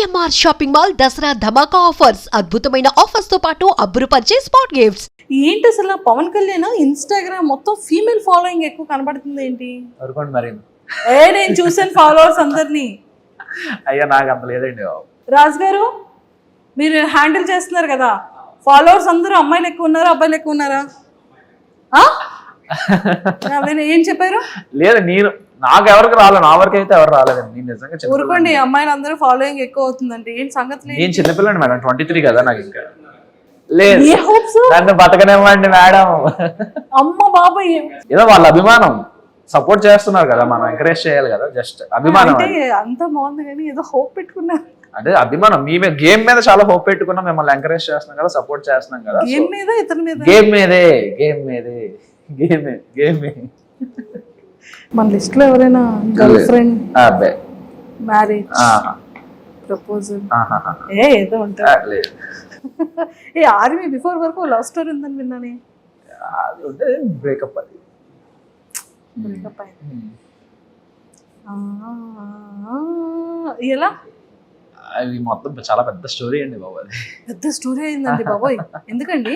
CMR shopping mall Dasara ధమాకా offers అద్భుతమైన offers తో పాటు అబ్బురుపరిచే స్పాట్ గిఫ్ట్స్. ఏంటి అసలు పవన్ కళ్యాణ్ ఇన్స్టాగ్రామ్ మొత్తం ఫీమేల్ ఫాలోయింగ్ ఎక్కువ కనబడుతుంది ఏంటి? అనుకోండి మరి. నేను చూసాను ఫాలోవర్స్ అందరినీ. అయ్యా నాకు అంత లేదండి బాబు. రాజు గారు మీరు హ్యాండిల్ చేస్తున్నారు కదా, ఫాలోవర్స్ అందరూ అమ్మాయిలు ఎక్కువ ఉన్నారా అబ్బాయిలు ఎక్కువ ఉన్నారా? ఏం చెప్పారు? లేదు, నేను నాకు ఎవరికి రాలేదు, నా వరకు అయితే ఎవరు రాలేదండి. నేను నిజంగా ఊరుకోండి, అమ్మాయిలు అందరూ ఫాలోయింగ్ ఎక్కువ అవుతుందంటే ఏంటి సంగతి? నేను చిన్నపిల్లండి మేడం, 23 కదా నాకు. ఇంకా లేదు, హోప్స్ నన్ను బతకనివ్వండి మేడం. అమ్మ బాబాయ్, ఏదో వాళ్ళ అభిమానం, సపోర్ట్ చేస్తున్నారు కదా, మనం ఎంకరేజ్ చేయాలి కదా. జస్ట్ అభిమానం అంతా బాగుంది కానీ ఏదో హోప్ పెట్టుకున్నారు. అదే అభిమానం, మీ గేమ్ మీద చాలా హోప్ పెట్టుకున్నాం, మిమ్మల్ని ఎంకరేజ్ చేస్తున్నాం కదా, సపోర్ట్ చేస్తున్నాం కదా. గేమ్ మీద ఇతని మీద గేమ్ మీదే గేమ్ మీదే గేమే గేమే. మన లిస్ట్ లో ఎవరైనా గర్ల్ ఫ్రెండ్, అబ్బాయి, మ్యారేజ్, ప్రపోజల్ ఏదో ఉంటుంది. ఏ ఆర్మీ బిఫోర్ వరకు లవ్ స్టోరీ ఉందని విన్నానే. బ్రేకప్ అది. బ్రేకప్ ఎలా? అది మొత్తం చాలా పెద్ద స్టోరీ అండి బాబు. అది పెద్ద స్టోరీ అయిందండి బాబోయ్. ఎందుకండి?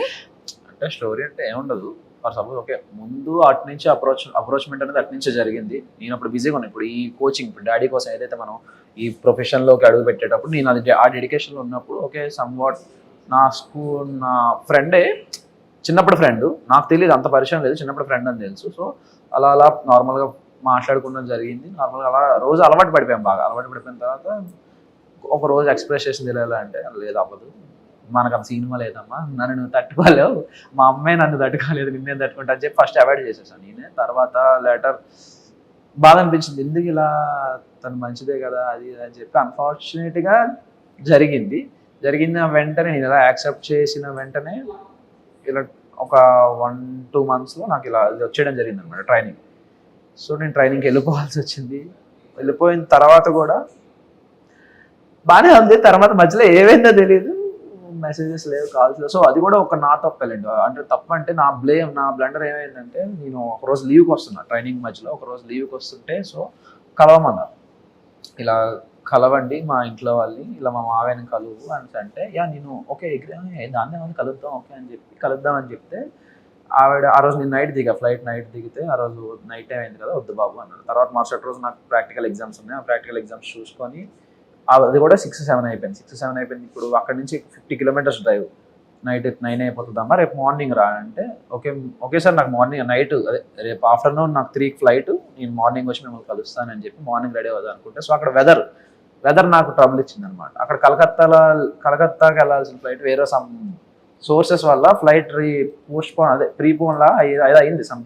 అంటే స్టోరీ అంటే ఏముండదు. ఫర్ సపోజ్ ఓకే, ముందు అటు నుంచి అప్రోచ్మెంట్ అనేది అటు నుంచే జరిగింది. నేను అప్పుడు బిజీగా ఉన్నాను. ఇప్పుడు ఈ కోచింగ్, ఇప్పుడు డాడీ కోసం ఏదైతే మనం ఈ ప్రొఫెషన్లోకి అడుగు పెట్టేటప్పుడు నేను అది ఆ డెడికేషన్లో ఉన్నప్పుడు ఓకే, సమ్వాట్ నా ఫ్రెండే, చిన్నప్పుడు ఫ్రెండ్, నాకు తెలియదు, అంత పరిచయం లేదు, చిన్నప్పుడు ఫ్రెండ్ అని తెలుసు. సో అలా అలా నార్మల్గా మాట్లాడుకోవడం జరిగింది. నార్మల్గా అలా రోజు అలవాటు పడిపోయాం. బాగా అలవాటు పడిపోయిన తర్వాత ఒక రోజు ఎక్స్ప్రెస్ చేసింది ఎలా అంటే, లేదు అవ్వదు, మనకు అంత సినిమా లేదమ్మా, నన్ను నువ్వు తట్టుకోలేవు, మా అమ్మాయి నన్ను తట్టుకోలేదు, నిన్నేం తట్టుకుంటా అని చెప్పి ఫస్ట్ అవాయిడ్ చేసేసాను నేనే. తర్వాత లేటర్ బాధ అనిపించింది, ఎందుకు ఇలా, తను మంచిదే కదా అది అని చెప్పి. అన్ఫార్చునేట్గా జరిగిన వెంటనే నేను ఇలా యాక్సెప్ట్ చేసిన వెంటనే ఇలా ఒక 1-2 monthsలో నాకు ఇలా వచ్చేయడం జరిగింది అనమాట ట్రైనింగ్. సో నేను ట్రైనింగ్కి వెళ్ళిపోవాల్సి వచ్చింది. వెళ్ళిపోయిన తర్వాత కూడా బాగానే ఉంది. తర్వాత మధ్యలో ఏమైందో తెలియదు, మెసేజెస్ లేవు, కాల్స్ లేవు. సో అది కూడా ఒక నా తప్పలేండి. అంటే తప్ప అంటే నా బ్లండర్ ఏమైందంటే, నేను ఒకరోజు లీవ్కి వస్తున్నా, ట్రైనింగ్ మధ్యలో ఒకరోజు లీవ్కి వస్తుంటే, సో కలవమన్నారు. ఇలా కలవండి మా ఇంట్లో వాళ్ళని, ఇలా మా మావయ్యని కలువు అని అంటే, నేను ఓకే దాన్ని ఏమైనా కలుద్దాం ఓకే అని చెప్పి కలుద్దామని చెప్తే, ఆవిడ ఆ రోజు నేను ఫ్లైట్ నైట్ దిగితే, ఆ రోజు నైట్ టైం అయింది కదా, వద్దు బాబు అన్నాడు. తర్వాత మరుసటి రోజు నాకు ప్రాక్టికల్ ఎగ్జామ్స్ ఉన్నాయి. ఆ ప్రాక్టికల్ ఎగ్జామ్స్ చూసుకొని అది కూడా 6-7 అయిపోయింది. ఇప్పుడు అక్కడ నుంచి 50 kilometers డ్రైవ్, నైట్ 9 అయిపోతుందమ్మా, రేపు మార్నింగ్ రా అంటే, ఓకే సార్, నాకు నైట్ అదే రేపు ఆఫ్టర్నూన్ నాకు 3 ఫ్లైట్, నేను మార్నింగ్ వచ్చి మిమ్మల్ని కలుస్తానని చెప్పి మార్నింగ్ రెడీ అవ్వదు అనుకుంటే, సో అక్కడ వెదర్ నాకు ట్రబుల్ ఇచ్చింది అనమాట. అక్కడ కలకత్తాకి వెళ్ళాల్సిన ఫ్లైట్ వేరే సమ్ సోర్సెస్ వల్ల ఫ్లైట్ ప్రీపోన్ లా అది అయింది. సమ్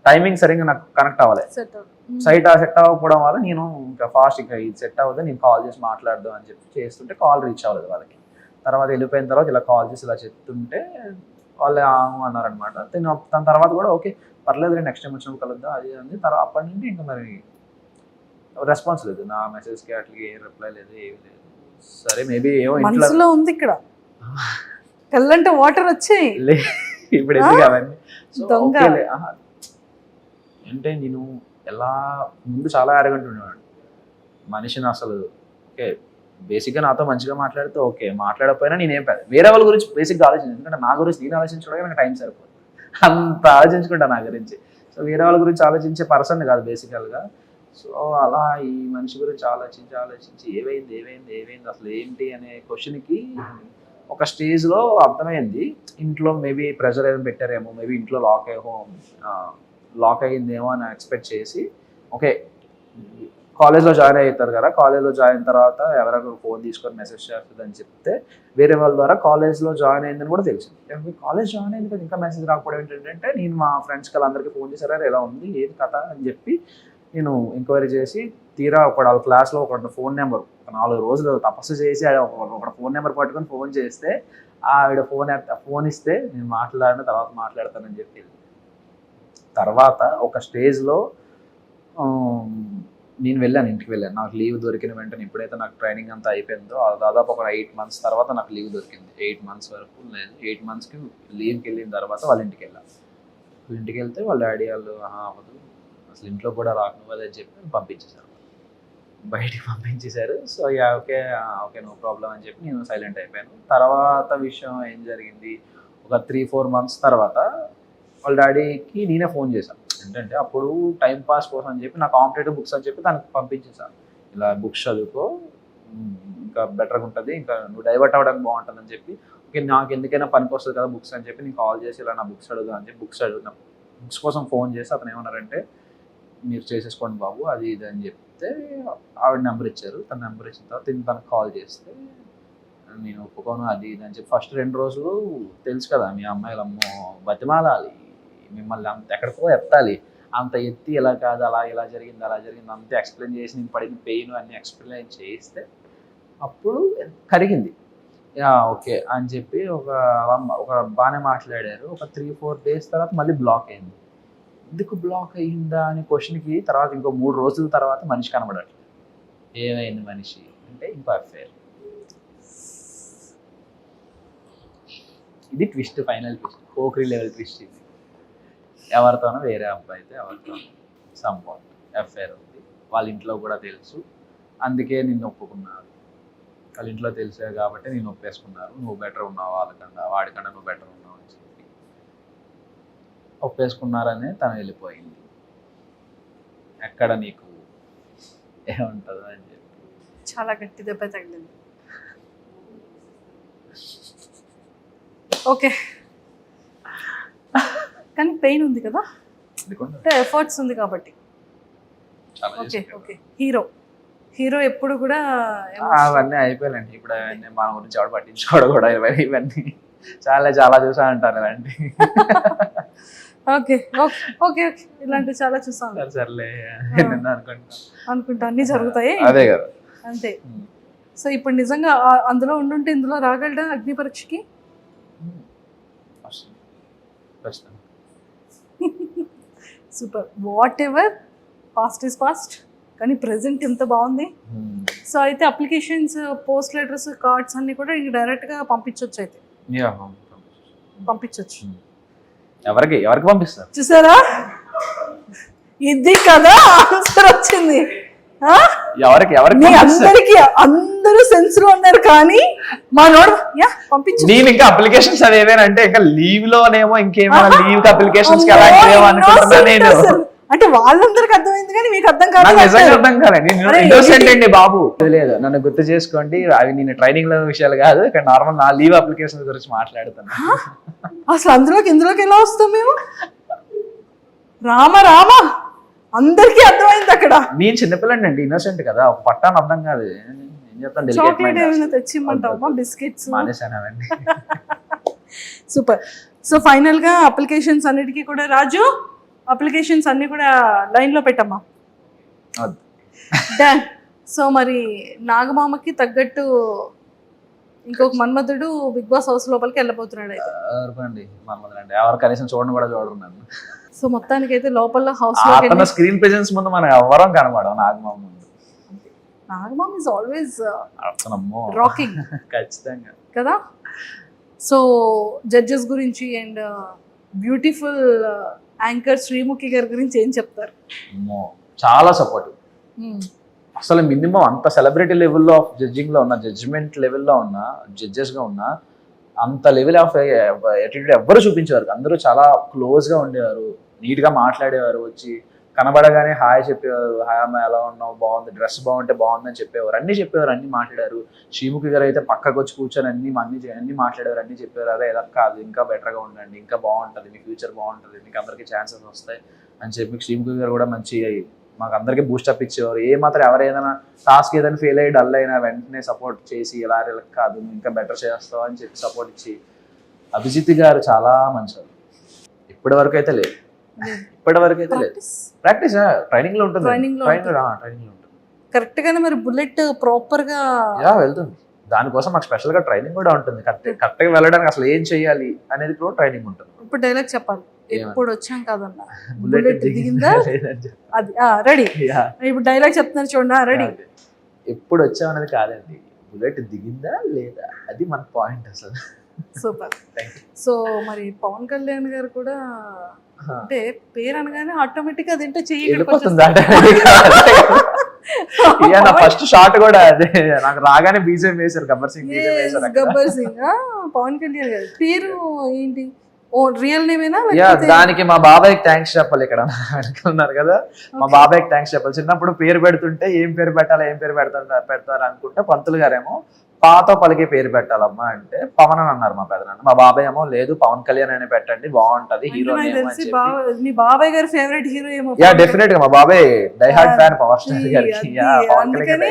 టైమింగ్ సరిగ్గా నాకు కనెక్ట్ అవ్వలేదు, సెట్ అవ్వకపోవడం వల్ల నేను ఇంకా ఫాస్ట్ ఇంకా ఇది సెట్ అవ్వదు, నేను కాల్ చేసి మాట్లాడదాం అని చెప్పి చేస్తుంటే కాల్ రీచ్ అవ్వలేదు వాళ్ళకి. తర్వాత వెళ్ళిపోయిన తర్వాత ఇలా కాల్ చేసి ఇలా చెప్తుంటే వాళ్ళు అన్నారనమాట. దాని తర్వాత కూడా ఓకే పర్లేదు, నెక్స్ట్ టైం వచ్చినప్పుడు కలుద్దాం అది అంది. తర్వాత అప్పటి నుండి ఇంకా మరి రెస్పాన్స్ లేదు, నా మెసేజ్కి అట్లకి ఏ రిప్లై లేదు, ఏమి లేదు. సరే మేబీ ఏమో ఇంట్లో ఉంది ఇక్కడ కళ్ళంటే వాటర్ వచ్చాయి ఇప్పుడు ఎందుకు అవన్నీ. అంటే నేను ఎలా ముందు చాలా అరగంట ఉండేవాడు మనిషిని అసలు. ఓకే బేసిక్గా నాతో మంచిగా మాట్లాడితే ఓకే, మాట్లాడకపోయినా నేనేం వేరే వాళ్ళ గురించి బేసిక్గా ఆలోచించాను. ఎందుకంటే నా గురించి నేను ఆలోచించడానికి నాకు టైం సరిపోదు, అంత ఆలోచించుకుంటా నా గురించి. సో వేరే వాళ్ళ గురించి ఆలోచించే పర్సన్ కాదు బేసికల్గా. సో అలా ఈ మనిషి గురించి ఆలోచించి ఏమైంది అసలు ఏంటి అనే క్వశ్చన్కి ఒక స్టేజ్లో అర్థమైంది, ఇంట్లో మేబీ ప్రెషర్ ఏమైనా పెట్టారేమో, మేబీ ఇంట్లో లాక్ అయ్యిందేమో అని ఎక్స్పెక్ట్ చేసి ఓకే కాలేజ్లో జాయిన్ అవుతారు కదా, కాలేజ్లో జాయిన్ అయిన తర్వాత ఎవరైనా ఫోన్ తీసుకొని మెసేజ్ చేస్తుందని చెప్తే వేరే వాళ్ళ ద్వారా కాలేజ్లో జాయిన్ అయిందని కూడా తెలిసింది. కాలేజ్ జాయిన్ అయింది కదా ఇంకా మెసేజ్ రాకపోవడం ఏంటంటే, నేను మా ఫ్రెండ్స్కి వాళ్ళందరికీ ఫోన్ చేశారా ఎలా ఉంది ఏది కథ అని చెప్పి నేను ఎంక్వైరీ చేసి తీరా వాళ్ళ క్లాస్లో ఒక ఫోన్ నెంబర్, ఒక 4 రోజులు తపస్సు చేసి ఒక ఫోన్ నెంబర్ పట్టుకొని ఫోన్ చేస్తే ఆవిడ ఫోన్ ఇస్తే నేను మాట్లాడిన తర్వాత మాట్లాడతానని చెప్పి. తర్వాత ఒక స్టేజ్లో నేను ఇంటికి వెళ్ళాను. నాకు లీవ్ దొరికిన వెంటనే ఎప్పుడైతే నాకు ట్రైనింగ్ అంతా అయిపోయిందో దాదాపు ఒక 8 months తర్వాత నాకు లీవ్ దొరికింది. 8 months వరకు లేదు, 8 monthsకి లీవ్కి వెళ్ళిన తర్వాత వాళ్ళ ఇంటికి వెళ్ళాను. ఇంటికి వెళ్తే వాళ్ళ డాడీ వాళ్ళు అవ్వదు అసలు ఇంట్లో కూడా రాకు అని చెప్పి పంపించేశారు. బయటికి పంపించేశారు. So ya okay okay no problem అని చెప్పి నేను సైలెంట్ అయిపోయాను. తర్వాత విషయం ఏం జరిగింది, ఒక 3-4 months తర్వాత వాళ్ళ డాడీకి నేనే ఫోన్ చేశాను. ఏంటంటే అప్పుడు టైం పాస్ కోసం అని చెప్పి నా కాంపిటేటివ్ బుక్స్ అని చెప్పి దానికి పంపించేశాను. ఇలా బుక్స్ చదువుకో ఇంకా బెటర్గా ఉంటుంది, ఇంకా నువ్వు డైవర్ట్ అవ్వడానికి బాగుంటుంది అని చెప్పి, ఓకే నాకు ఎందుకైనా పనికి వస్తుంది కదా బుక్స్ అని చెప్పి నేను కాల్ చేసి ఇలా నా బుక్స్ అడుగుదా అని చెప్పి బుక్స్ కోసం ఫోన్ చేసి అతను ఏమన్నారంటే మీరు చేసేసుకోండి బాబు అది ఇది అని చెప్తే ఆవిడ నెంబర్ ఇచ్చారు. తన నెంబర్ ఇచ్చిన తర్వాత తనకు కాల్ చేస్తే నేను ఒప్పుకోను అది ఇది అని చెప్పి ఫస్ట్ 2 రోజులు తెలుసు కదా మీ అమ్మాయిలు అమ్మో బతిమాలాలి మిమ్మల్ని అంత ఎక్కడికో ఎత్తాలి, అంత ఎత్తి ఇలా కాదు అలా ఇలా జరిగింది అలా జరిగింది అంతే ఎక్స్ప్లెయిన్ చేసి నేను పడిన పెయిన్ అన్ని ఎక్స్ప్లెయిన్ చేస్తే అప్పుడు కరిగింది. ఓకే అని చెప్పి ఒక బాగానే మాట్లాడారు. ఒక 3-4 days తర్వాత మళ్ళీ బ్లాక్ అయింది. ఎందుకు బ్లాక్ అయ్యిందా అనే క్వశ్చన్కి తర్వాత ఇంకో 3 రోజుల తర్వాత మనిషి కనబడట్లేదు. ఏమైంది మనిషి అంటే ఇంకో అఫేర్. ఇది twist, final twist, Pokiri level twist. ఇది ఎవరితోనో వేరే అబ్బాయితో ఎవరితోనో సంపాట్ అఫేర్ ఉంది. వాళ్ళ ఇంట్లో కూడా తెలుసు, అందుకే నిన్ను ఒప్పుకున్నారు. వాళ్ళ ఇంట్లో తెలిసే కాబట్టి నేను ఒప్పేసుకున్నారు. నువ్వు బెటర్ ఉన్నావు వాళ్ళకన్నా, వాడికన్నా నువ్వు బెటర్ ఉన్నావు అని చెప్పి ఒప్పేసుకున్నారని తను వెళ్ళిపోయింది. ఎక్కడ నీకు ఏముంటుందో అని చెప్పి చాలా గట్టి దెబ్బ తగిలింది. ఓకే కానీ పెయిన్ ఉంది కదా, అంటే ఎఫర్ట్స్ ఉంది కాబట్టి. ఓకే ఓకే హీరో ఎప్పుడు కూడా అవన్నీ అయిపోయాలండి. ఇప్పుడు అవన్నీ మన గురించి ఎవడు పట్టించుకోవడం కూడా ఇవన్నీ చాలా చూసా అంటారు ఇలాంటి. ఓకే ఓకే ఓకే ఓకే ఇలాంటివి చాలా చూసాను. సర్లే అనుకుంటా అన్ని జరుగుతాయి అదే కదా అంతే. సో ఇప్పుడు నిజంగా అందులో ఉండుంటే ఇందులో రాగలడా అగ్ని పరీక్షకి? Super. Whatever past is past, కానీ ప్రెసెంట్ ఎంత బాగుంది. సో అయితే అప్లికేషన్స్, పోస్ట్ లెటర్స్, కార్డ్స్ అన్ని కూడా డైరెక్ట్గా పంపించవచ్చు. అయితే పంపించవచ్చు. ఎవరికి పంపిస్తారు చూసారా, ఇది కదా ఆన్సర్ వచ్చింది. ఎవరికి అందరికి అందరూ సెన్స్ లో ఉన్నారు కానీ మనోడు పంపించు. నేను ఇంకా అప్లికేషన్స్ అది ఏదేనంటే ఇంకా లీవ్ లోనేమో ఇంకేమో లీవ్ అప్లికేషన్స్ అనుకుంటున్నా నేను. అంటే వాళ్ళందరికి అర్థమైంది కానీ మీకు అర్థం కాదు. నిజంగా అర్థం కాలేదు. నేను ఇన్నోసెంట్ అండి బాబు. లేదు నన్ను గుర్తు చేసుకోండి, అవి నేను ట్రైనింగ్ లో విషయాలు కాదు, ఇక్కడ నార్మల్ నా లీవ్ అప్లికేషన్ గురించి మాట్లాడుతాను. అసలు ఇందులోకి ఎలా వస్తాం మేము? రామ అందరికీ అర్థమైంది అక్కడ. నేను చిన్నపిల్లండి అండి, ఇన్నోసెంట్ కదా, పట్టాను అర్థం కాదు. ఏం చెప్తాను, చాక్లెట్ ఏమైనా తెచ్చిమ్మంటావా, బిస్కెట్స్? మానేసాను అవన్నీ. సూపర్. సో ఫైనల్ గా అప్లికేషన్స్ అన్నిటికీ కూడా రాజు అప్లికేషన్స్ అన్ని కూడా లైన్ లో పెట్టమ్మా. డన్. సో మరి నాగమామకి తగ్గట్టు ఇంకొక మన్మధుడు బిగ్ బాస్ హౌస్ లోపలికి వెళ్ళబోతున్నాడు. అయితే మన్మధుడు ఎవరు కనీసం చూడను కూడా చూడరు నన్ను. సో మొత్తానికి అయితే లోపల హౌస్ లో స్క్రీన్ ప్రెజెన్స్ ముందు మనం ఎవరం కనబడం నాగమామ ముందు. నాగమామ ఇస్ ఆల్వేస్ రాకింగ్ ఖచ్చితంగా కదా. సో జడ్జెస్ గురించి అండ్ బ్యూటిఫుల్ యాంకర్ శ్రీముఖి గారి గురించి ఏం చెప్తారు? చాలా సపోర్టివ్. అసలు మినిమం అంత సెలబ్రిటీ లెవెల్లో ఆఫ్ జడ్జింగ్ లో ఉన్న, జడ్జిమెంట్ లెవెల్లో ఉన్న, జడ్జెస్ గా ఉన్న అంత లెవెల్ ఆఫ్ యాటిట్యూడ్ ఎవ్వరు చూపించేవారు. అందరూ చాలా క్లోజ్ గా ఉండేవారు, నీట్ గా మాట్లాడేవారు, వచ్చి కనబడగానే హాయ్ చెప్పేవారు, హాయ్ అమ్మ ఎలా ఉన్నావు, బాగుంది, డ్రెస్ బాగుంటే బాగుందని చెప్పేవారు, అన్ని మాట్లాడారు. శ్రీముఖి గారు అయితే పక్కకు వచ్చి కూర్చొని అన్ని మాట్లాడేవారు, అన్ని చెప్పేవారు. అదే ఎలా కాదు, ఇంకా బెటర్గా ఉండండి, ఇంకా బాగుంటుంది, మీ ఫ్యూచర్ బాగుంటుంది, మీకు అందరికీ ఛాన్సెస్ వస్తాయి అని చెప్పి శ్రీముఖి గారు కూడా మంచి మాకు అందరికీ బూస్టప్ ఇచ్చేవారు. ఏమాత్రం ఎవరు ఏదైనా టాస్క్ ఏదైనా ఫెయిల్ అయ్యి డల్ అయినా వెంటనే సపోర్ట్ చేసి ఎలా కాదు నువ్వు ఇంకా బెటర్ చేస్తావు అని చెప్పి సపోర్ట్ ఇచ్చి. అభిజిత్ గారు చాలా మంచివారు. ఇప్పటి వరకు అయితే లేదు, ప్రాక్టీస్ ట్రైనింగ్ లో ఉంటుంది. కరెక్ట్ గానే మరి బుల్లెట్ ప్రాపర్ గా వెళ్తుంది. దానికోసం మాకు స్పెషల్ గా ట్రైనింగ్ కూడా ఉంటుంది. కరెక్ట్ గా వెళ్ళడానికి అసలు ఏం చేయాలి అనేది కూడా ట్రైనింగ్ ఉంటుంది. ఇప్పుడు డైలాగ్ చెప్పాలి, ఎప్పుడు వచ్చాం కదన్నా బుల్లెట్ దిగిందా అది రెడీ. ఇప్పుడు డైలాగ్ చెప్తున్నారు చూడండి, రెడీ. ఎప్పుడు వచ్చాం అనేది కాదండి, బుల్లెట్ దిగిందా లేదా, అది మన పాయింట్ అసలు. సూపర్. సో మరి పవన్ కళ్యాణ్ గారు కూడా అంటే పేరు అనగానే ఆటోమేటిక్ గా అదేంటో చెయ్యి ఇక నా ఫస్ట్ షాట్ కూడా అదే, నాకు రాగానే బీజేపీ వేశారు, గబ్బర్ సింగ్ బీజేపీ వేశారు అక్కడ. గబ్బర్ సింగ్ పవన్ కళ్యాణ్ గారు పేరు ఏంటి? ఓ రియల్ నేమేనా? యా, దానికి మా బాబాయ్కి థ్యాంక్స్ చెప్పాలి. ఇక్కడ అడుగుతున్నారు కదా, మా బాబాయ్కి థ్యాంక్స్ చెప్పాలి. చిన్నప్పుడు పేరు పెడుతుంటే ఏం పేరు పెట్టాలి, ఏం పేరు పెడతారు అనుకుంటే పంతులు గారేమో పాతో పలికే పేరు పెట్టాలమ్మా అంటే పవన్ అని అన్నారు మా పెదనాన్న. మా బాబాయ్ ఏమో లేదు పవన్ కళ్యాణ్ అని పెట్టండి బాగుంటది హీరో నేమ్ అని తెలిసి చెప్పి. మీ బాబాయ్ గారి ఫేవరెట్ హీరో ఏమో. యా డెఫినెట్ గా మా బాబాయ్ డైహార్డ్ ఫ్యాన్ పవర్ స్టార్ గారికి. యా, పవన్ కళ్యాణ్ అందుకని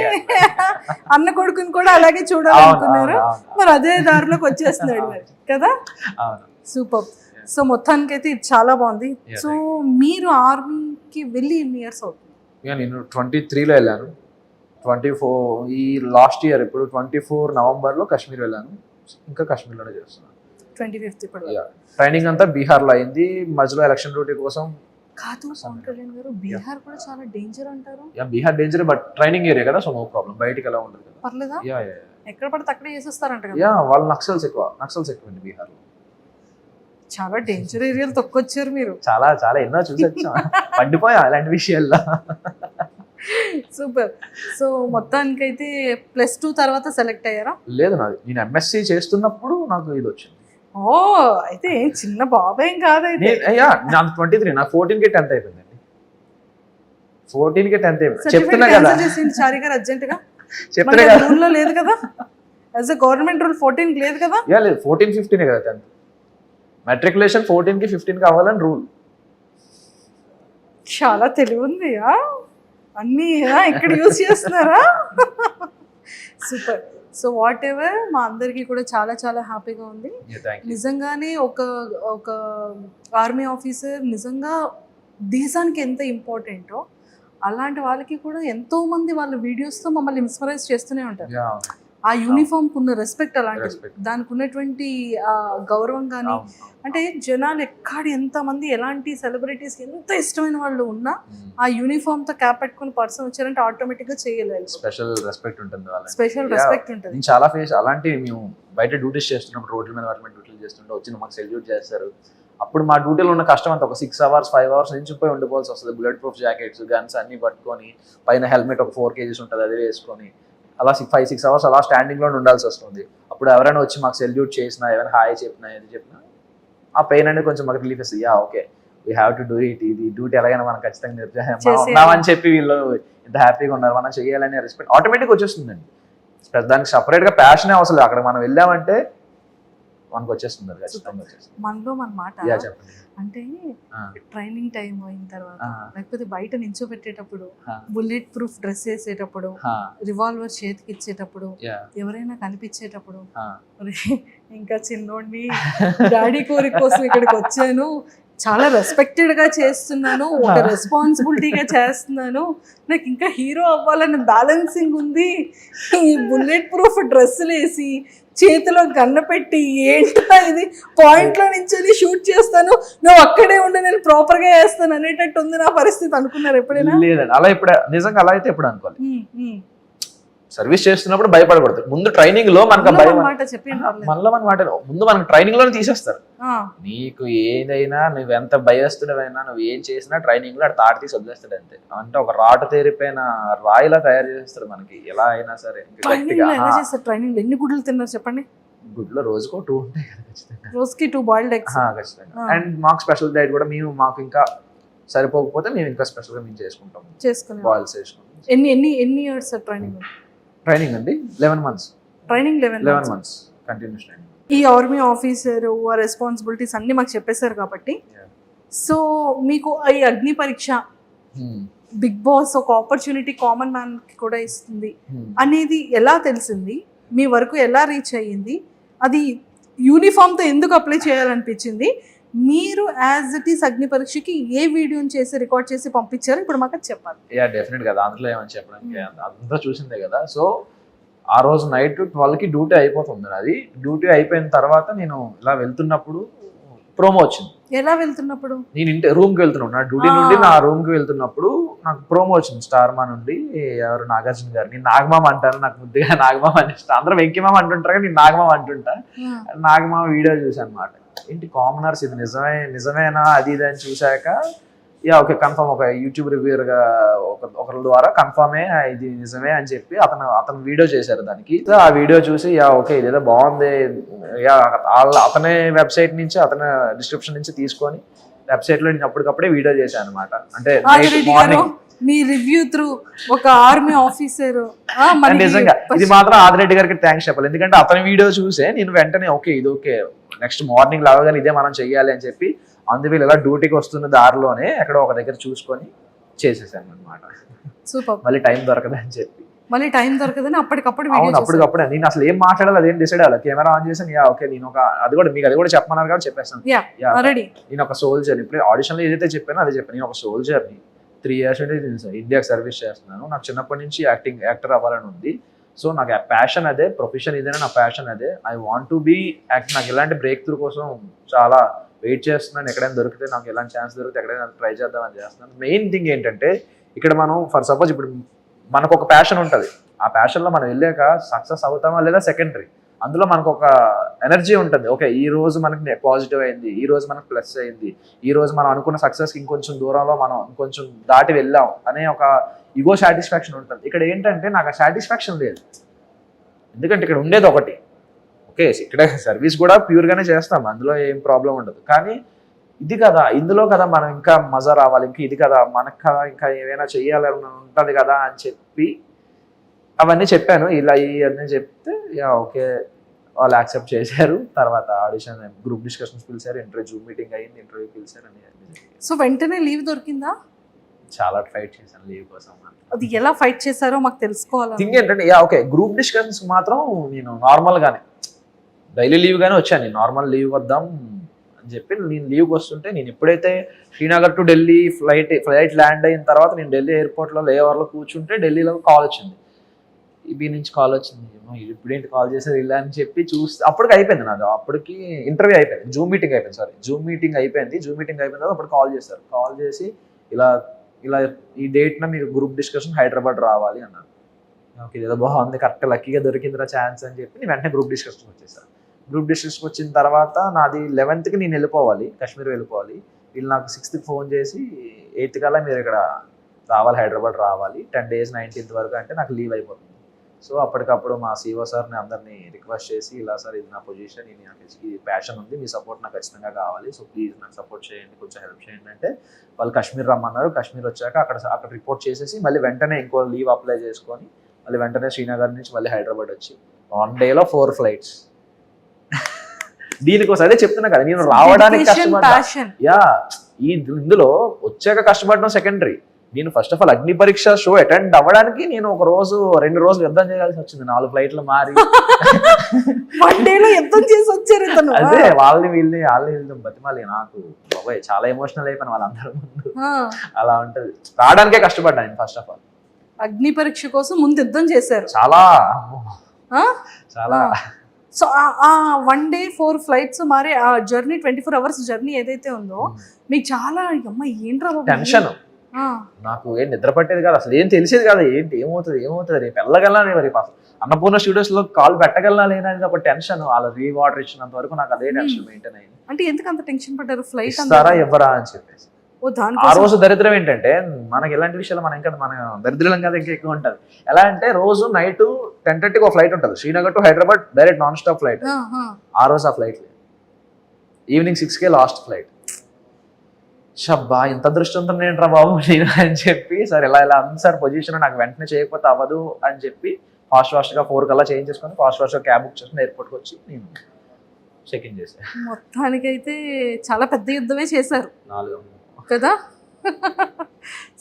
అన్న కొడుకుని కూడా అలాగే చూడాలనుకున్నారు. మరి అదే దారిలోకి వచ్చేస్తున్నాడు మరి కదా. అవును. సూపర్. సో మొత్తానికి అయితే ఇది చాలా బాగుంది. సో మీరు ఆర్మీకి వెళ్ళి ఎన్ని ఇయర్స్ అవుతుంది? ఇక నేను 23లో వెళ్ళాను, 24 ఈ లాస్ట్ ఇయర్ ఇప్పుడు 24 నవంబర్లో కాశ్మీర్ వెళ్ళాను. ఇంకా కాశ్మీర్లోనే చేస్తున్నాను. 25 ఇప్పుడు ట్రైనింగ్ అంతా బీహార్లో అయింది. మధ్యలో ఎలక్షన్ డ్యూటీ కోసం. కాదు పవన్ కళ్యాణ్ గారు, బీహార్ కూడా చాలా డేంజర్ అంటారు. Yeah, Bihar danger, but training area కదా, సో నో ప్రాబ్లం, బయటికి ఎలా ఉండదు కదా. పర్లేదా? యా, ఎక్కడ పడితే అక్కడే చేసేస్తారంట కదా. యా, వాళ్ళు నక్సల్స్ ఎక్కువ బీహార్లో. చాలా డేంజర్ ఏరియాలు తొక్కొచ్చారు మీరు. చాలా చాలా ఎన్నో చూసి వచ్చాం, పడిపోయా అలాంటి విషయాల్లో. సూపర్. సో మొత్తానికైతే +2 తర్వాత సెలెక్ట్ అయ్యారా? లేదు, నేను ఎంఎస్సీ చేస్తున్నప్పుడు నాకు ఇది వచ్చింది. ఓ, అయితే ఏం చిన్న బాబాయ్ ఏం కాదైతే. నాకు 23, నాకు 14కి 10th అయిపోయిందండి. 14కి 10th అయిపోయింది. చెప్తున్నా కదా, చారి గారు అర్జెంట్ గా చెప్తున్నా కదా, రూల్ లో లేదు కదా, యాజ్ ఎ గవర్నమెంట్ రూల్ 14 లేదు కదా. యా లేదు, 14, 15 కదా 10th. మెట్రికులేషన్ 14కి 15కి అవ్వాలని రూల్. చాలా తెలివి ఉంది. అన్ని ఇక్కడ యూజ్ చేస్తున్నారా? సూపర్. సో వాట్ ఎవర్, మా అందరికీ కూడా చాలా చాలా హ్యాపీగా ఉంది. నిజంగానే ఒక ఆర్మీ ఆఫీసర్ నిజంగా దేశానికి ఎంత ఇంపార్టెంటో అలాంటి వాళ్ళకి కూడా ఎంతో మంది వాళ్ళ వీడియోస్తో మమ్మల్ని ఇన్స్పరైజ్ చేస్తూనే ఉంటారు. ఆ యూనిఫామ్ కున్న రెస్పెక్ట్ అలాంటిది, దానికి ఉన్నటువంటి గౌరవం కానీ, అంటే జనాలు ఎంతమంది ఎలాంటి సెలబ్రిటీస్ ఎంత ఇష్టమైన వాళ్ళు ఉన్నా ఆ యూనిఫామ్ తో క్యాప్ పెట్టుకుని పర్సన్ వచ్చారంటే ఆటోమేటిక్ గా చేయలేదు. స్పెషల్ రెస్పెక్ట్ ఉంటుంది వాళ్ళకి. స్పెషల్ రెస్పెక్ట్ ఉంటుంది. నేను చాలా ఫేస్ అలాంటి, మేము బయట డ్యూటీస్ చేస్తున్నప్పుడు రోడ్ల మీద వాటి మీద డ్యూటీలు చేస్తుంటే వచ్చి మాకు సెల్యూట్ చేస్తారు. అప్పుడు మా డ్యూటీలో ఉన్న కష్టం అంతా ఒక 6 hours 5 hours నుంచి పోయి ఉండిపోవాల్సి వస్తుంది. బుల్లెట్ ప్రూఫ్ జాకెట్స్, గన్స్ అన్ని పట్టుకొని, పైన హెల్మెట్ ఒక 4 kgs ఉంటుంది అది వేసుకొని, అలా 5-6 hours అలా స్టాండింగ్ లో ఉండాల్సి వస్తుంది. అప్పుడు ఎవరైనా వచ్చి మాకు సెల్యూట్ చేసినా, ఏమైనా హాయ్ చెప్పినా, ఏది చెప్పినా ఆ పెయిన్ అనేది కొంచెం మాకు రిలీఫ్ ఇస్తుంది. Yeah okay, we have to do it, ఇది డ్యూటీ ఎలాగైనా మనం ఖచ్చితంగా ఉన్నామని చెప్పి వీళ్ళు ఇంత హ్యాపీగా ఉన్నారు, మనం చేయాలనే రెస్పెక్ట్ ఆటోమేటిక్ వచ్చేస్తుందండి. దానికి సపరేట్ గా ప్యాషనే అవసరం లేదు. అక్కడ మనం వెళ్ళామంటే మనకు వచ్చేస్తుంది ఖచ్చితంగా. మనలో మన మాట చెప్పండి. అంటే ట్రైనింగ్ టైం అయిన తర్వాత, లేకపోతే బయట నించోబెట్టేటప్పుడు, బుల్లెట్ ప్రూఫ్ డ్రెస్ వేసేటప్పుడు, రివాల్వర్ చేతికి ఇచ్చేటప్పుడు, ఎవరైనా కనిపించేటప్పుడు, ఇంకా చిన్నోడిని డాడీ కోరిక కోసం ఇక్కడికి వచ్చాను, చాలా రెస్పెక్టెడ్ గా చేస్తున్నాను, ఒక రెస్పాన్సిబిలిటీగా చేస్తున్నాను, నాకు ఇంకా హీరో అవ్వాలని బ్యాలెన్సింగ్ ఉంది, ఈ బుల్లెట్ ప్రూఫ్ డ్రెస్సులు వేసి చేతిలో గన్న పెట్టి ఏంటో ఇది పాయింట్ లో నుంచి షూట్ చేస్తాను, నువ్వు అక్కడే ఉండి నేను ప్రాపర్ గా వేస్తాను అనేటట్టు ఉంది నా పరిస్థితి. అనుకున్నారు ఎప్పుడైనా? లేదండి, అలా ఇప్పుడు నిజంగా అలా అయితే ఎప్పుడు అనుకోవాలి. సర్వీస్ చేస్తున్నప్పుడు భయపడకూడదు. ముందు ట్రైనింగ్ లో మనకు భయం, మళ్ళీ మన మాట ముందు మనకు ట్రైనింగ్ లోనే తీసేస్తారు. నీకు ఏదైనా నువ్వు ఎంత భయస్తుడవైనా నువ్వు ఏం చేసినా ట్రైనింగ్ లో తాటి తీసి వదిలేస్తాడు అంతే. అంటే ఒక రాటు తేరిపోయిన రాయిలా తయారు చేస్తారు మనకి ఎలా అయినా సరే. ట్రైనింగ్ ఎన్ని గుడ్లు తిన్నారు చెప్పండి? గుడ్లో రోజుకో 2 ఉంటాయి కదా ఖచ్చితంగా. రోజుకి 2 బాయిల్డ్ ఎగ్స్ ఖచ్చితంగా. అండ్ మాకు స్పెషల్ డైట్ కూడా మాకు ఇంకా సరిపోకపోతే మేము ఇంకా స్పెషల్ గా మేము చేసుకుంటాం. బాయిల్స్ చేసుకుంటాం. ఎన్ని ఇయర్స్ ట్రైనింగ్ అండి? 11 months. Training 11 months continuous training. ఈ ఆర్మీ ఆఫీసర్ ఆ రెస్పాన్సిబిలిటీస్ అన్ని మాకు చెప్పేశారు కాబట్టి, సో మీకు ఈ అగ్ని పరీక్ష బిగ్ బాస్ ఒక ఆపర్చునిటీ కామన్ మ్యాన్ కి కూడా ఇస్తుంది అనేది ఎలా తెలిసింది? మీ వరకు ఎలా రీచ్ అయ్యింది? అది యూనిఫామ్ తో ఎందుకు అప్లై చేయాలనిపించింది? మీరు యాజ్ ఇట్ ఈస్ అగ్ని పరీక్షకి ఏ వీడియోని చేసి రికార్డ్ చేసి పంపించారు ఇప్పుడు మాకు చెప్పాలి. యా డెఫినెట్ గా దాంట్లో ఏమని చెప్పడానికి, అంతా చూసిందే కదా. సో ఆ రోజు నైట్ 12కి డ్యూటీ అయిపోతుంది. అది డ్యూటీ అయిపోయిన తర్వాత నేను ఇలా వెళ్తున్నప్పుడు ప్రోమో వచ్చింది. ఎలా వెళ్తున్నప్పుడు? నేను రూమ్ కి వెళ్తున్నాను, నా డ్యూటీ నుండి నా రూమ్ కి వెళ్తున్నప్పుడు నాకు ప్రోమో వచ్చింది స్టార్మా నుండి. ఎవరు? నాగార్జున గారు. నేను నాగమామ అంటాను, నాకు ముద్దుగా నాగమామ అని ఇష్టం. అందరూ వెంకిమామ అంటుంటారు కానీ నేను నాగమామ అంటుంటా. నాగమామ వీడియో చూసాను అనమాట. ఏంటి కామనర్స్ ఇది నిజమేనా అది ఇది అని చూశాక యా ఓకే కన్ఫర్మ్ ఒక యూట్యూబ్ రివ్యూర్గా ఒకరి ద్వారా కన్ఫర్మే ఇది నిజమే అని చెప్పి అతను వీడియో చేశారు దానికి. సో ఆ వీడియో చూసి యా ఓకే ఇదేదో బాగుంది, యా అతనే వెబ్సైట్ నుంచి అతని డిస్క్రిప్షన్ నుంచి తీసుకొని వెబ్సైట్ లో నేను అప్పటికప్పుడే వీడియో చేశాను అనమాట. అంటే మార్నింగ్ మీ రివ్యూ త్రూ ఒక ఆర్మీ ఆఫీసర్ నిజంగా ఇది మాత్రం ఆదిరెడ్డి గారికి థ్యాంక్స్ చెప్పాలి. ఎందుకంటే అతని వీడియో చూసే నేను వెంటనే ఓకే ఇది ఓకే నెక్స్ట్ మార్నింగ్ లాగానే ఇదే మనం చెయ్యాలి అని చెప్పి అందువల్ల ఇలా డ్యూటీకి వస్తున్న దారిలోనే ఎక్కడో ఒక దగ్గర చూసుకొని చేసేసాను అనమాట. సూపర్. మళ్ళీ టైం దొరకదు అని చెప్పి అప్పటికప్పుడు అప్పటికప్పుడే నేను అసలు ఏం మాట్లాడాలి అదేం డిసైడ్ అవ్వాలి. కెమెరా ఆన్ చేసాను యా ఓకే నేను ఒక అది కూడా చెప్పమన్నారు కాబట్టి చెప్పేస్తాను. నేను ఒక సోల్జర్, ఇప్పుడు ఆడిషన్ లో ఏదైతే చెప్పానో అదే చెప్పాను. నేను ఒక సోల్జర్ని 3 years నుండి ఇండియాకి సర్వీస్ చేస్తున్నాను. నాకు చిన్నప్పటి నుంచి యాక్టర్ అవ్వాలని ఉంది. సో నాకు ప్యాషన్ అదే, ప్రొఫెషన్ ఇదేనా నా ప్యాషన్ అదే. I want to be act. నాకు ఇలాంటి బ్రేక్ త్రూ కోసం చాలా వెయిట్ చేస్తున్నాను. ఎక్కడైనా దొరికితే నాకు ఎలాంటి ఛాన్స్ దొరికితే ఎక్కడైనా ట్రై చేద్దామని చేస్తున్నాను. మెయిన్ థింగ్ ఏంటంటే ఇక్కడ మనం ఫర్ సపోజ్ ఇప్పుడు మనకు ఒక ప్యాషన్ ఉంటుంది, ఆ ప్యాషన్లో మనం వెళ్ళాక సక్సెస్ అవుతామా లేదా సెకండరీ. అందులో మనకు ఒక ఎనర్జీ ఉంటుంది. ఓకే ఈ రోజు మనకి పాజిటివ్ అయింది, ఈ రోజు మనకు ప్లస్ అయింది, ఈ రోజు మనం అనుకున్న సక్సెస్కి ఇంకొంచెం దూరంలో మనం ఇంకొంచెం దాటి వెళ్ళాం అనే ఒక ఈగో సాటిస్ఫాక్షన్ ఉంటుంది. ఇక్కడ ఏంటంటే నాకు ఆ సాటిస్ఫాక్షన్ లేదు. ఎందుకంటే ఇక్కడ ఉండేది ఒకటి, ఓకే ఇక్కడ సర్వీస్ కూడా ప్యూర్గానే చేస్తాం, అందులో ఏం ప్రాబ్లం ఉండదు. కానీ ఇది కదా, ఇందులో కదా మనం ఇంకా మజా రావాలి, ఇంకా ఇది కదా మనకు కదా ఇంకా ఏమైనా చెయ్యాలని ఉంటుంది కదా అని చెప్పి అవన్నీ చెప్పాను. ఇలా ఇవన్నీ చెప్తే యా ఓకే వాళ్ళు యాక్సెప్ట్ చేశారు. తర్వాత ఆడిషన్ గ్రూప్ డిస్కషన్స్ పిలిచారు, ఇంటర్వ్యూ మీటింగ్ అయ్యింది, ఇంటర్వ్యూ పిలిచారు అని. సో వెంటనే లీవ్ దొరికిందా? చాలా ఫైట్ చేశాను లీవ్ కోసం. అది ఎలా ఫైట్ చేశారో మాకు తెలుసుకోవాలి. థింగ్ ఏంటంటే యా ఓకే గ్రూప్ డిస్కషన్స్ మాత్రం నేను నార్మల్గానే డైలీ లీవ్ గానే వచ్చాను. నేను నార్మల్ లీవ్ వద్దాం అని చెప్పి నేను లీవ్కి వస్తుంటే నేను ఎప్పుడైతే Srinagar to Delhi flight land అయిన తర్వాత నేను ఢిల్లీ ఎయిర్పోర్ట్లో లేవర్లో కూర్చుంటే ఢిల్లీలో కాల్ వచ్చింది, ఈబీ నుంచి కాల్ వచ్చింది. ఇప్పుడేంటి కాల్ చేశారు ఇలా అని చెప్పి చూస్తే అప్పటికి అయిపోయింది నాది. అప్పటికి ఇంటర్వ్యూ అయిపోయింది, జూమ్ మీటింగ్ అయిపోయింది. జూమ్ మీటింగ్ అయిపోయిన తర్వాత అప్పుడు కాల్ చేశారు. కాల్ చేసి ఇలా ఈ డేట్న మీకు గ్రూప్ డిస్కషన్ హైదరాబాద్ రావాలి అన్నారు. ఓకే ఏదో బాగుంది, కరెక్ట్ లక్కీగా దొరికిందిరా ఛాన్స్ అని చెప్పి నేను వెంటనే గ్రూప్ డిస్కషన్ వచ్చేసాను. గ్రూప్ డిస్కషన్ వచ్చిన తర్వాత నాది 11th నేను వెళ్ళిపోవాలి, కాశ్మీర్ వెళ్ళిపోవాలి. వీళ్ళు నాకు 6th ఫోన్ చేసి 8th కల్లా మీరు ఇక్కడ రావాలి, హైదరాబాద్ రావాలి, 10 days 19th వరకు అంటే నాకు లీవ్ అయిపోతుంది. సో అప్పటికప్పుడు మా సిఓ సార్ని అందరినీ రిక్వెస్ట్ చేసి ఇలా సార్ ఇది నా పొజిషన్, ఇది నాకు ఈ ప్యాషన్ ఉంది, మీ సపోర్ట్ నాకు ఖచ్చితంగా కావాలి, సో ప్లీజ్ నాకు సపోర్ట్ చేయండి, కొంచెం హెల్ప్ చేయండి అంటే వాళ్ళు కాశ్మీర్ రమ్మన్నారు. కాశ్మీర్ వచ్చాక అక్కడ రిపోర్ట్ చేసేసి మళ్ళీ వెంటనే ఇంకో లీవ్ అప్లై చేసుకొని మళ్ళీ వెంటనే శ్రీనగర్ నుంచి మళ్ళీ హైదరాబాద్ వచ్చి 1 dayలో 4 flights. దీనికోసం అదే చెప్తున్నా కదా, నేను రావడానికి కష్టపడ్డా. యా ఇందులో వచ్చాక కష్టపడడం సెకండరీ. నేను ఫస్ట్ ఆఫ్ ఆల్ అగ్ని పరీక్ష షో అటెండ్ అవ్వడానికి నేను 2 రోజులు యుద్ధం చేయాల్సి వచ్చింది, 4 flights మారి. అదే వాళ్ళని బతిమాలి. నాకు బాబాయ్ చాలా ఎమోషనల్ అయిపోయిన వాళ్ళందరూ ముందు. అలా ఉంటది, రావడానికే కష్టపడ్డా నేను ఫస్ట్ ఆఫ్ ఆల్. అగ్ని పరీక్ష కోసం ముందు యుద్ధం చేశారు చాలా. సో ఆ 1 day 4 flights మరి ఆ జర్నీ 24 hours జర్నీ ఏదైతే ఉందో మీకు చాలా అమ్మ ఏంట్రా టెన్షన్. నాకు ఏం నిద్ర పట్టేది కాదు, అసలు ఏం తెలిసేది కాదు, ఏమవుతుంది రేపు వెళ్ళగలనా రేపు అసలు అన్నపూర్ణ స్టూడియోస్ లో కాల్ పెట్టగలనా లేదా అనేది ఒక టెన్షన్. వాళ్ళ రీవాటర్ ఇచ్చినంత వరకు నాకు అదే టెన్షన్ మెయింటైన్ అయింది. అంటే ఎందుకు అంత టెన్షన్ పడ్డారు? ఫ్లైట్ ఇస్తారా ఇవ్వరా అని చెప్పేసి. ఆ రోజు దరిద్రం ఏంటంటే మనకి ఎలాంటి విషయాలు మన దరిద్రం కదా ఇంకా ఎక్కువ ఉంటుంది. ఎలా అంటే రోజు నైట్ 10:30కి ఒక ఫ్లైట్ ఉంటుంది, Srinagar to Hyderabad direct non stop flight. ఆ రోజు ఆ ఫ్లైట్ లేదు, ఈవినింగ్ 6కే లాస్ట్ ఫ్లైట్. షబ్బా ఇంత అదృష్టంతో ఏంట్రా బాబు నేను అని చెప్పి సార్ ఇలా సార్ పొజిషన్ నాకు వెంటనే చేయకపోతే అవ్వదు అని చెప్పి ఫాస్ట్గా 4 కల్లా చేంజ్ చేసుకొని ఫాస్ట్గా క్యాబ్ బుక్ చేసుకుని ఎయిర్పోర్ట్కి వచ్చి నేను చెక్ ఇన్ చేశాను. మొత్తానికైతే చాలా పెద్ద యుద్ధమే చేశారు 4 కదా.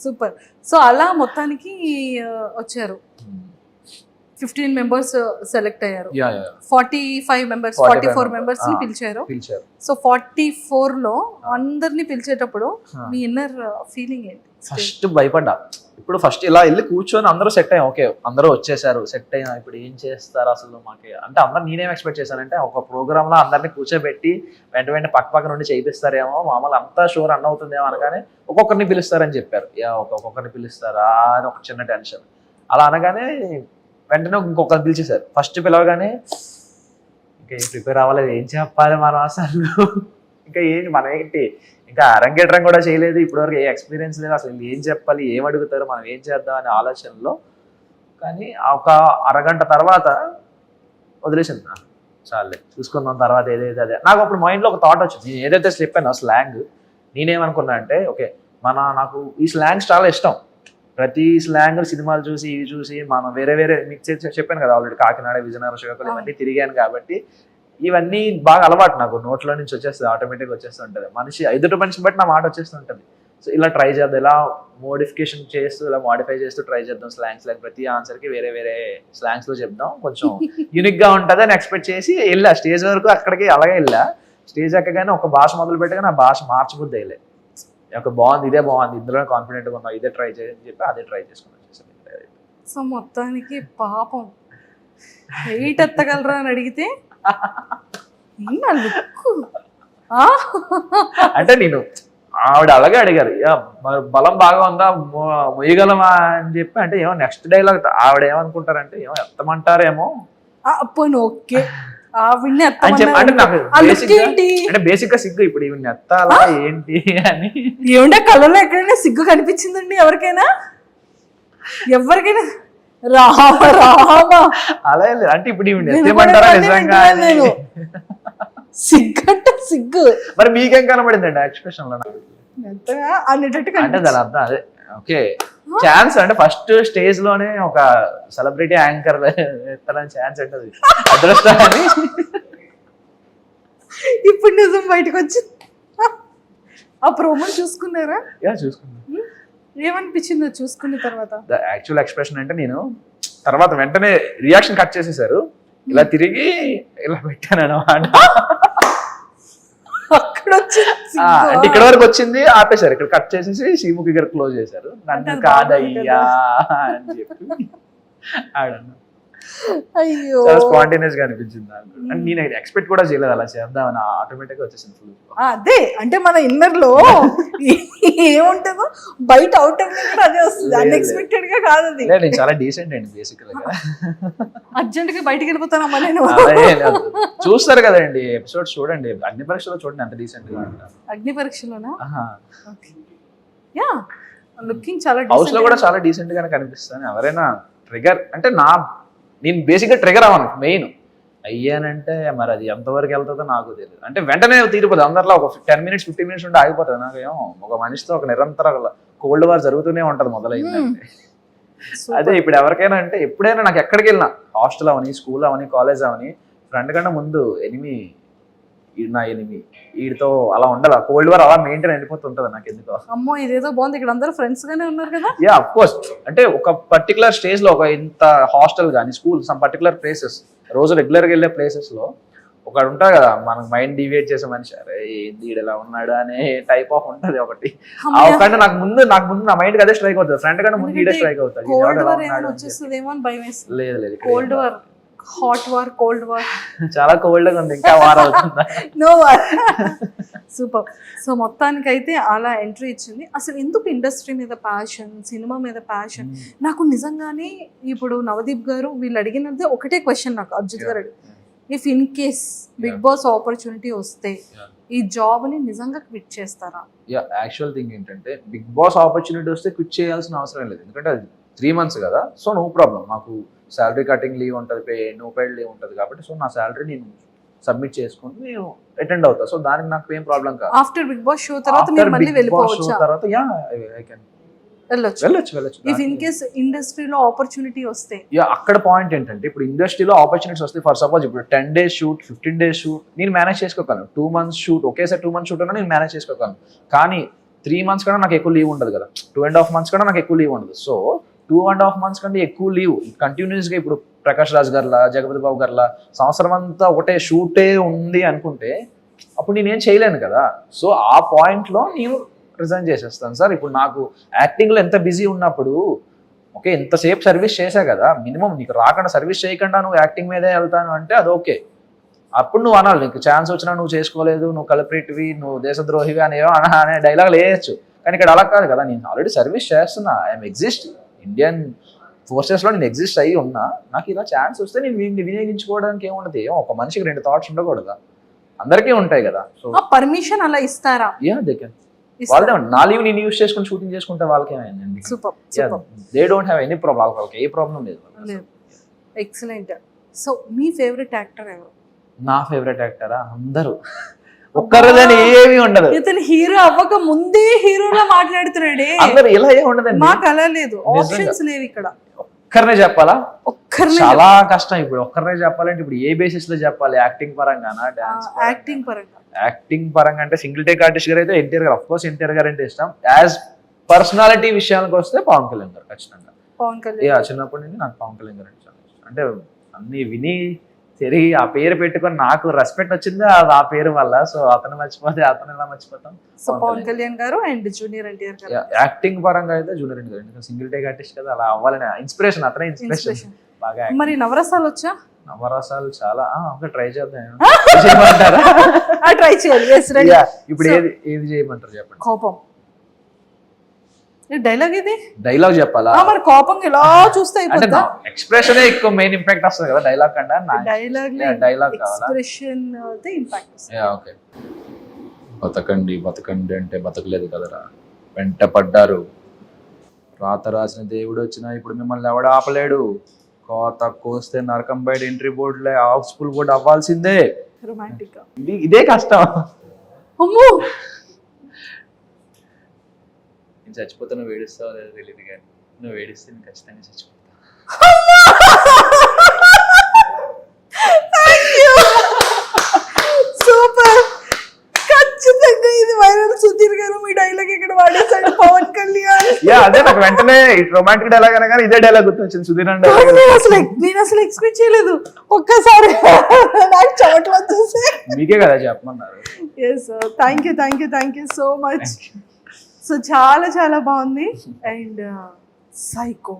సూపర్. సో అలా మొత్తానికి వచ్చారు, 15 members సెలెక్ట్ అయ్యారు. 45 members 44 members ని పిలిచారు. సో 44 లో అందరినీ పిలిచేటప్పుడు మీ ఇన్నర్ ఫీలింగ్ ఏంటి? ఫస్ట్ భయపడ్డా. ఇప్పుడు ఫస్ట్ ఇలా వెళ్ళి కూర్చొని అందరూ సెట్ అయ్యాం, ఓకే అందరూ వచ్చేసారు, సెట్ అయినా ఇప్పుడు ఏం చేస్తారు అసలు మాకే అంటే అందరు. నేనేం ఎక్స్పెక్ట్ చేశానంటే ఒక ప్రోగ్రామ్ లో అందరినీ కూర్చోబెట్టి వెంట పక్క నుండి చేయిస్తారేమో, మామూలు అంతా షో రన్ అవుతుందేమో అనగానే ఒక్కొక్కరిని పిలుస్తారని చెప్పారు. ఒక్కొక్కరిని పిలుస్తారా అని ఒక చిన్న టెన్షన్. అలా అనగానే వెంటనే ఇంకొకరిని పిలిచేశారు. ఫస్ట్ పిలవగానే ఇంకా ఏం ప్రిపేర్ అవ్వలేదు, ఏం చెప్పాలి మనం అసలు ఇంకా ఏంటి మనం ఏంటి ఇంకా అరంగేట్రం కూడా చేయలేదు, ఇప్పటివరకు ఏ ఎక్స్పీరియన్స్ లేదు, అసలు ఏం చెప్పాలి, ఏం అడుగుతారు, మనం ఏం చేద్దాం అనే ఆలోచనలో. కానీ ఒక అరగంట తర్వాత వదిలేసింది, చాలే చూసుకుందాం తర్వాత ఏదైతే అదే. నాకు అప్పుడు మైండ్లో ఒక థాట్ వచ్చింది, నేను ఏదైతే చెప్పానో స్లాంగ్, నేనేమనుకున్నా అంటే ఓకే నాకు ఈ స్లాంగ్స్ చాలా ఇష్టం. ప్రతి స్లాంగ్ సినిమాలు చూసి ఇవి చూసి మనం వేరే వేరే మీకు చెప్పాను కదా ఆల్రెడీ, కాకినాడ, విజయనగరం, శ్రీకాకుళం ఇవన్నీ తిరిగాను కాబట్టి ఇవన్నీ బాగా అలవాటు, నాకు నోట్లో నుంచి వచ్చేస్తుంది, ఆటోమేటిక్గా వచ్చేస్తూ ఉంటుంది. ఎదుటి మనిషిని బట్టి నా మాట వచ్చేస్తుంటుంది. సో ఇలా ట్రై చేద్దాం, ఇలా మోడిఫికేషన్ చేస్తూ ఇలా మోడిఫై చేస్తూ ట్రై చేద్దాం స్లాంగ్స్. లైక్ ప్రతి ఆన్సర్కి వేరే వేరే స్లాంగ్స్లో చెప్దాం, కొంచెం యూనిక్గా ఉంటుంది అని ఎక్స్పెక్ట్ చేసి వెళ్ళా స్టేజ్ వరకు. అక్కడికి అలాగే వెళ్ళా, స్టేజ్ ఎక్కగానే ఒక భాష మొదలు పెట్టగానే ఆ భాష మార్చబుద్ది అయ్యలే. ఒక బాగుంది, ఇదే బాగుంది, ఇందులో కాన్ఫిడెంట్గా ఉన్నాం, ఇదే ట్రై చేయని చెప్పి అదే ట్రై చేసుకున్నాను. సో మొత్తానికి పాపం వెయిట్ ఎత్తగలరా అని అడిగితే అంటే నేను ఆవిడ అలాగే అడిగారు, బలం బాగా ఉందా, మొయ్యగలమా అని చెప్పి. అంటే ఏమో నెక్స్ట్ డైలాగ్ ఆవిడ ఏమనుకుంటారంటే ఏమో ఎత్తమంటారేమో ఓకే ఆవిడ్ని అంటే నాకు బేసిక్ గా సిగ్గు, ఇప్పుడు ఈవిడ్ని ఎత్తాలా ఏంటి అని. ఏమంటే కళ్ళలో ఎక్కడైనా సిగ్గు కనిపించిందండి ఎవరికైనా? ఎవరికైనా రామ రామ అలా లేదు. అంటే ఇప్పుడు ఈవిడ్ని ఎత్తేమంటారా నిజంగా? సిగ్గంట సిగ్గు. మరి మీకేం కనబడిందండి ఎక్స్ప్రెషన్ లో? అనేటట్టు అంటే దాని అర్థం అదే, ఓకే ఛాన్స్ అంటే ఫస్ట్ స్టేజ్ లోనే ఒక సెలబ్రిటీ యాంకర్ ఎత్తడానికి ఛాన్స్ ఉంటుంది, అదృష్టాన్ని. ఇప్పుడు నిజం బయటకు వచ్చి ఆ ప్రోమో చూసుకున్నారా? చూసుకున్నాను. ఏమనిపించిందో చూసుకున్న తర్వాత? యాక్చువల్ ఎక్స్ప్రెషన్ అంటే నేను తర్వాత వెంటనే రియాక్షన్ కట్ చేసేసారు, ఇలా తిరిగి ఇలా పెట్టాను అన్నమాట. అంటే ఇక్కడ వరకు వచ్చింది ఆపేశారు, ఇక్కడ కట్ చేసేసి శ్రీముఖి గారు క్లోజ్ చేశారు. నన్ను కాదయ్యా అని చెప్పి ఆడన్నా. అయ్యో చాలా స్పాంటేనియస్ గా అనిపించింది నాకు. అంటే నేను ఎక్స్పెక్ట్ కూడా చేయలేదు అలా చేద్దామని, ఆటోమేటిక్ గా వచ్చేసింది ఫుల్. అదే అంటే మన ఇన్నర్ లో ఏముంటుందో బయట అవుట్ కూడా అదే వస్తుంది, అన్ఎక్స్పెక్టెడ్ గా కాదు అది. నేను చాలా డీసెంట్ అండి బేసికల్ గా. అర్జెంట్ గా బయటకి వెళ్ళిపోతానమ్మా నేను. చూస్తారు కదండి ఎపిసోడ్స్, చూడండి అగ్ని పరీక్షలో చూడండి ఎంత డీసెంట్ గా ఉంటారు. అగ్ని పరీక్షలోనా? యా లుకింగ్ చాలా హౌస్ లో కూడా చాలా డీసెంట్ గానే కనిపిస్తాను. ఎవరైనా ట్రిగర్ అంటే నేను బేసిక్ గా ట్రిగర్ అవ్వను, మెయిన్ అయ్యానంటే మరి అది ఎంతవరకు వెళ్తుందో నాకు తెలియదు. అంటే వెంటనే తీరిపోతుంది, అందరిలో ఒక 10 minutes 15 minutes ఉంటే ఆగిపోతుంది. నాకేమో ఒక మనిషితో ఒక నిరంతర కోల్డ్ వార్ జరుగుతూనే ఉంటది మొదలైందంటే. అదే ఇప్పుడు ఎవరికైనా అంటే ఎప్పుడైనా నాకు ఎక్కడికి వెళ్ళినా, హాస్టల్ అవని, స్కూల్ అవని, కాలేజ్ అవని, ఫ్రెండ్ కన్నా ముందు నా ఎనిమి వీడితో అలా ఉండాలి, కోల్డ్ వార్ అలా మెయింటైన్ అయిపోతుంటది నాకు ఎందుకో. అమ్మో ఇదేదో బాగుంది, ఇక్కడ అందరూ ఫ్రెండ్స్ గానే ఉన్నారు కదా. Yeah of course. అంటే ఒక పర్టికులర్ స్టేజ్ లో ఒక ఇంత హాస్టల్ కానీ స్కూల్ సమ్ పర్టికులర్ ప్లేసెస్, రోజు రెగ్యులర్ గా వెళ్ళే ప్లేసెస్ లో ఒకడు ఉంటాడు కదా, మనకు మైండ్ డివియేట్ చేసే మనిషి, అరే ఏంది ఇలా ఉన్నాడు అనే టైప్ ఆఫ్ ఉంటది ఒకటి. ఆ ఒకటి నాకు ముందు నా మైండ్ అదే స్ట్రైక్ అవుతుంది, ఫ్రెండ్ కన్నా ముందు ఈడే స్ట్రైక్ అవుతాడు. లేదు లేదు, cold war, hot war, cold war, చాలా కోల్డ్ గా ఉంది, ఇంకా వార్ అవుతుందా? No war. సూపర్. సో మొత్తానికి అయితే అలా ఎంట్రీ ఇచ్చింది. అసలు ఎందుకు ఇండస్ట్రీ మీద ప్యాషన్, సినిమా మీద ప్యాషన్? నాకు నిజంగానే ఇప్పుడు నవదీప్ గారు వీళ్ళు అడిగినది ఒకటే క్వశ్చన్ నాకు అర్జిత్ గారు అడిగి, if in case Bigg Boss opportunity వస్తే ఈ జాబ్ ని నిజంగా క్విట్ చేస్తారా? యాక్చువల్ థింగ్ ఏంటంటే బిగ్ బాస్ ఆపర్చునిటీ వస్తే క్విట్ చేయాల్సిన అవసరం లేదు, ఎందుకంటే అది 3 months కదా. సో నో ప్రాబ్లం, మాకు శాలరీ కటింగ్ లీవ్ ఉంటుంది, నో పెయిడ్ లీవ్ ఉంటుంది కాబట్టి. సో నా శాలరీ నేను సబ్మిట్ చేసుకుని నేను అటెండ్ అవుతా. సో దానికి నాకు ఏం ప్రాబ్లం కాదు. ఆఫ్టర్ బిగ్ బాస్ షో తర్వాత మీరు మళ్ళీ వెళ్ళిపోవచ్చా? తర్వాత ఐ కెన్ వెళ్ళొచ్చు. ఇఫ్ ఇన్ కేస్ ఇండస్ట్రీలో ఆపర్చునిటీ వస్తే, అక్కడ పాయింట్ ఏంటంటే ఇప్పుడు ఇండస్ట్రీలో ఆపర్చునిటీస్ వస్తే, ఫర్ సపోజ్ ఇప్పుడు 10 days షూట్, 15 days షూట్ నేను మేనేజ్ చేసుకోగలను. 2 months షూట్, ఒకేసారి 2 months షూట్ అన్నా నేను మేనేజ్ చేసుకోగలను. కానీ 3 months కన్నా నాకు ఎక్కువ లీవ్ ఉండదు కదా, 2.5 months కన్నా నాకు ఎక్కువ లీవ్ ఉండదు. సో 2.5 months కంటే ఎక్కువ లీవ్ కంటిన్యూస్గా ఇప్పుడు ప్రకాష్ రాజ్ గారిలా, జగపతి బాబు గారిలా సంవత్సరం అంతా ఒకటే షూటే ఉంది అనుకుంటే అప్పుడు నేనేం చేయలేను కదా. సో ఆ పాయింట్లో నేను రిజైన్ చేసేస్తాను. సార్ ఇప్పుడు నాకు యాక్టింగ్లో ఎంత బిజీ ఉన్నప్పుడు, ఓకే ఎంతసేపు సర్వీస్ చేశా కదా, మినిమం నీకు రాకుండా సర్వీస్ చేయకుండా నువ్వు యాక్టింగ్ మీదే వెళ్తాను అంటే అది ఓకే. అప్పుడు నువ్వు అనాలి, నీకు ఛాన్స్ వచ్చినా నువ్వు చేసుకోలేదు, నువ్వు కల్ప్రిట్వి, నువ్వు దేశద్రోహివి అనేవో అనే డైలాగ్ వేయచ్చు. కానీ ఇక్కడ అలా కాదు కదా, నేను ఆల్రెడీ సర్వీస్ చేస్తున్నా, ఐఎమ్ ఎగ్జిస్ట్, ఇండియన్ ఫోర్సెస్లో నేను ఎగ్జిస్ట్ అయ్యి ఉన్నా, నాకు ఇలా ఛాన్స్ వస్తే నేను వినియోగించుకోవడానికి ఏముండదు. ఒక మనిషికి 2 thoughts ఉండకూడదా? అందరికీ ఉంటాయి కదా. సో పర్మిషన్ అలా ఇస్తారా? Yeah they can. వాళ్ళదే నా లీవ్ నేను యూస్ చేసుకుని షూటింగ్ చేసుకుంటే వాళ్ళకి ఏమైందండి? Super. They don't have any problem. వాళ్ళకి ఏ ప్రాబ్లం లేదు. ఎక్సలెంట్. సో మీ ఫేవరెట్ యాక్టర్ ఎవరు? నా ఫేవరెట్ యాక్టరా? అందరూ ఒక్కరిదని ఏమీ ఉండదు. ఇతను హీరో అవ్వక ముందే హీరోలా మాట్లాడుతున్నాడే. అందరూ ఇలా ఏమి ఉండదండి. మాకు అలా లేదు, ఆప్షన్స్ లేవు ఇక్కడ. ఒక్కరినే చెప్పాలా? ఒక్కరినే చాలా కష్టం. ఇప్పుడు ఒక్కరినే చెప్పాలంటే ఇప్పుడు ఏ బేసిస్ లో చెప్పాలి? యాక్టింగ్ పరంగానా, డాన్స్? యాక్టింగ్ పరంగా. యాక్టింగ్ పరంగా అంటే సింగిల్ టేక్ ఆర్టిస్ట్ గారు అయితే ఎన్టీఆర్ గారు. అఫ్ కోర్స్ ఎన్టీఆర్ గారు అంటే ఇష్టం. యాజ్ పర్సనాలిటీ విషయానికి వస్తే పవన్ కళ్యాణ్ గారు ఖచ్చితంగా. పవన్ కళ్యాణ్ చిన్నప్పటి నుండి నాకు పవన్ కళ్యాణ్ గారు అంటే చాలా ఇష్టం. అంటే అన్ని విని తిరిగి ఆ పేరు పెట్టుకొని నాకు రెస్పెక్ట్ వచ్చింది ఆ పేరు వల్ల. సో అతను మర్చిపోతే అతను ఎలా మర్చిపోతాం? సో పవన్ కళ్యాణ్ గారు అండ్ జూనియర్ ఎన్టీఆర్ గారు. యాక్టింగ్ పరంగా అయితే జూనియర్ ఎన్టీఆర్ గారు. సింగిల్ టేక్ ఆర్టిస్ట్ కదా, అలా అవ్వాలని ఇన్స్పిరేషన్. అతనే ఇన్స్పిరేషన్ బాగా. మరి నవరసాలు వచ్చా? నవరసాలు చాలా ఒక ట్రై చేద్దాం. చేయమంటారా? ట్రై చేయాలి. ఇప్పుడు ఏది చేయమంటారు చెప్పండి? కోపం డైలాగ్. ఇది డైలాగ్ చెప్పాలా? మరి కోపం ఇలా చూస్తే అంటే ఎక్స్ప్రెషన్ ఎక్కువ మెయిన్ ఇంపాక్ట్ వస్తుంది కదా డైలాగ్ కన్నా. Dialogue expression impact. ఓకే. బతకండి బతకండి అంటే బతకలేదు కదరా, వెంట పడ్డారు. రాత రాసిన దేవుడు వచ్చినా ఇప్పుడు మిమ్మల్ని ఎవడ ఆపలేడు. కోత కోస్తే నరకం బయట ఎంట్రీ బోర్డులే హౌస్ఫుల్ బోర్డు అవ్వాల్సిందే. రొమాంటిక్. ఇదే కష్టం. అమ్మో, నేను చచ్చిపోతే నువ్వు ఏడుస్తావో లేదో తెలియదు కానీ నువ్వు ఏడిస్తే నేను ఖచ్చితంగా చచ్చిపోతా. సూపర్. ఖచ్చితంగా ఇది వైరల్. సుధీర్ గారు మీ డైలాగ్ ఇక్కడ వాడేసాడు. పవన్ కళ్యాణ్. అదే నాకు వెంటనే రొమాంటిక్ డైలాగ్ అనగానే ఇదే డైలాగ్ గుర్తొచ్చింది. సుధీర్ అంటే నేను అసలు ఎక్స్పెక్ట్ చేయలేదు. ఒక్కసారి నాకు చెమటలు వచ్చేసి. మీకే కదా చెప్పమన్నారు. Thank you so much. So చాలా చాలా బాగుంది. And psycho